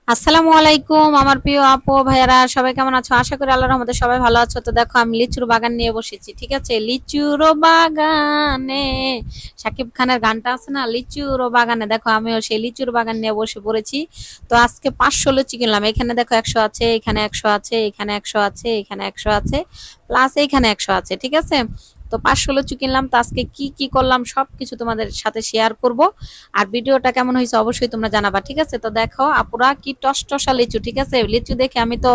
আসসালামু আলাইকুম আমার প্রিয় আপু ভাইয়ারা, সবাই কেমন আছো? আশা করি আল্লাহর রহমতে সবাই ভালো আছো। তো দেখো আমি লিচুর বাগান নিয়ে বসেছি, ঠিক আছে? লিচুর বাগানে শাকিব খানের গানটা আছে না, লিচুর বাগানে, দেখো আমিও সেই লিচুর বাগান নিয়ে বসে পড়েছি। তো আজকে 500 লিচু কিনলাম। এখানে দেখো 100 আছে, এখানে 100 আছে, এখানে 100 আছে, এখানে 100 আছে, প্লাস এইখানে 100 আছে, ঠিক আছে? তো 500 লিচু কিনলাম। তো আজকে কি কি করলাম সবকিছু তোমাদের সাথে শেয়ার করব। আর ভিডিওটা কেমন হয়েছে অবশ্যই তোমরা জানাবা, ঠিক আছে? তো দেখো আপুরা কি টসটসা লিচু, ঠিক আছে? লিচু দেখে আমি তো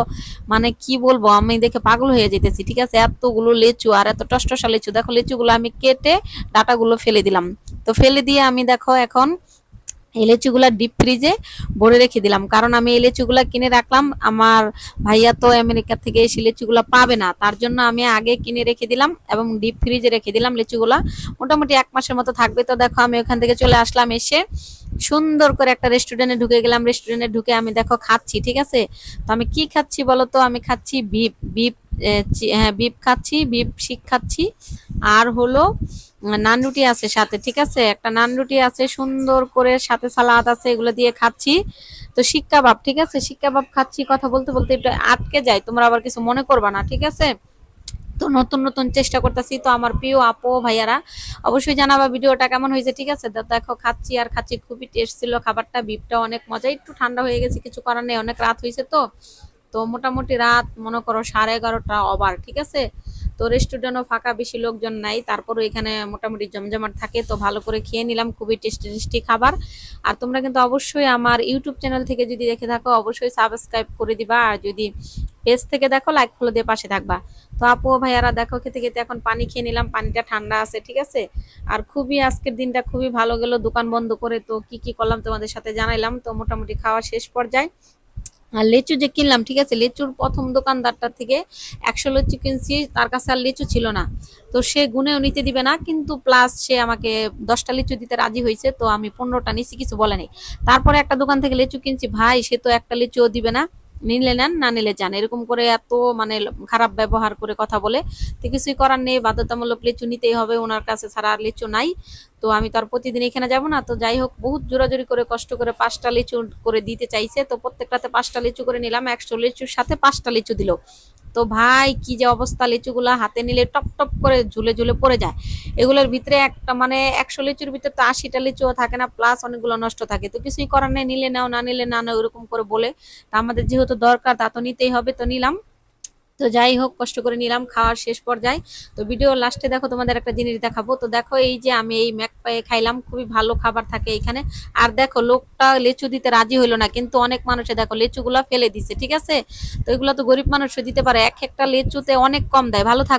মানে কি বলবো, আমি দেখে পাগল হয়ে যেতেছি, ঠিক আছে? এতগুলো লিচু আর এত টসটসা লিচু। দেখো লিচুগুলো আমি কেটে ডাটাগুলো ফেলে দিলাম। তো ফেলে দিয়ে আমি দেখো এখন এই লিচুগুলা ডিপ ফ্রিজে ভরে রেখে দিলাম, কারণ আমি এই লিচুগুলা কিনে রাখলাম। আমার ভাইয়া তো আমেরিকা থেকে এসে লিচুগুলা পাবে না, তার জন্য আমি আগে কিনে রেখে দিলাম এবং ডিপ ফ্রিজে রেখে দিলাম। লিচুগুলা মোটামুটি 1 মাসের মতো থাকবে। তো দেখো আমি ওখান থেকে চলে আসলাম, এসে সুন্দর করে একটা রেস্টুরেন্টে ঢুকে গেলাম। রেস্টুরেন্টে ঢুকে আমি দেখো খাচ্ছি, ঠিক আছে? তো আমি কি খাচ্ছি বলো তো? আমি খাচ্ছি বিফ বিফ হ্যাঁ, বিফ খাচ্ছি, বিফ শিক খাচ্ছি। আর হলো নান রুটি আছে সাথে, ঠিক আছে? একটা নান রুটি আছে সুন্দর করে, সাথে সালাদ আছে, এগুলো দিয়ে খাচ্ছি। তো শিক কাবাব, ঠিক আছে? শিক কাবাব খাচ্ছি। কথা বলতে বলতে একটু আটকে যায়, তোমরা আবার কিছু মনে করবা না, ঠিক আছে? তো নতুন নতুন চেষ্টা করতেছি। তো আমার প্রিয় আপু ভাইয়ারা অবশ্যই জানাবা ভিডিওটা কেমন হয়েছে, ঠিক আছে? তো দেখো খাচ্ছি আর খাচ্ছি, খুবই টেস্ট ছিল খাবারটা। বিফটা অনেক মজা, একটু ঠান্ডা হয়ে গেছে, কিছু করার নেই, অনেক রাত হয়েছে তো। তো মোটামুটি রাত মনে করো 11:30 ওভার, ঠিক আছে? তো রেস্টুরেন্টও ফাঁকা, বেশি লোকজন নাই, তারপরে এখানে মোটামুটি জমজমাট থাকে। তো ভালো করে খেয়ে নিলাম, খুবই টেস্টি টেস্টি খাবার। আর তোমরা কিন্তু অবশ্যই আমার ইউটিউব চ্যানেল থেকে যদি দেখে থাকো অবশ্যই সাবস্ক্রাইব করে দিবা, আর যদি পেজ থেকে দেখো লাইক ফলো দিয়ে পাশে থাকবা। তো আপু ভাইয়ারা দেখো খেতে খেতে এখন পানি খেয়ে নিলাম, পানিটা ঠান্ডা আছে, ঠিক আছে? আর খুবই আজকের দিনটা খুবই ভালো গেল দোকান বন্ধ করে। তো কি কি করলাম তোমাদের সাথে জানাইলাম। তো মোটামুটি খাওয়া শেষ পর্যায়ে। আর লিচু যে কিনলাম, ঠিক আছে? লিচুর প্রথম দোকানদারটার থেকে 100 লিচু কিনছি, তার কাছে আর লিচু ছিল না। তো সে গুনেও নিতে দিবে না, কিন্তু প্লাস সে আমাকে 10টা লিচু দিতে রাজি হয়েছে। তো আমি 15টা নিছি, কিছু বলে নেই। তারপরে একটা দোকান থেকে লিচু কিনছি, ভাই সে তো একটা লিচুও দিবে না। নিলে নেন, না নিলে যান, এরকম করে এত মানে খারাপ ব্যবহার করে কথা বলে। তো কিছুই করার নেই, বাধ্যতামূলক লিচু নিতেই হবে, ওনার কাছে ছাড়া আর লিচু নাই। তো আমি তো আর প্রতিদিন এখানে যাব না। তো যাই হোক, বহুত জোরাজুরি করে কষ্ট করে 5টা লিচু করে দিতে চাইছে। তো প্রত্যেকটাতে 5টা লিচু করে নিলাম, 100 লিচুর সাথে 5টা লিচু দিল। তো ভাই কি যে অবস্থা, লিচুগুলা হাতে নিলে টপ টপ করে ঝুলে ঝুলে পড়ে যায়। এগুলোর ভিতরে একটা মানে 100 লিচুর ভিতরে তো 80টা লিচুও থাকে না, প্লাস অনেকগুলো নষ্ট থাকে। তো কিছুই করার নেই, নিলে নাও, না নিলে না নাও, এরকম করে বলে। তা আমাদের যেহেতু দরকার, তা তো নিতেই হবে, তো নিলাম। তো যাই হোক, কষ্ট করে নিলাম, খাওয়ার শেষ পর্যায়ে। তো ভিডিও লাস্টে দেখো তোমাদের একটা জিনিস দেখাবো। তো দেখো এই যে আমি এই ম্যাক পায়ে খাইলাম, খুবই ভালো খাবার থাকে এখানে। আর দেখো লোকটা লিচু দিতে রাজি হইলো না, কিন্তু অনেক মানুষে দেখো লিচুগুলা ফেলে দিছে, ঠিক আছে? তো এগুলো তো গরিব মানুষও দিতে পারে, এক একটা লিচুতে অনেক কম দেয়। ভালো থাকবে।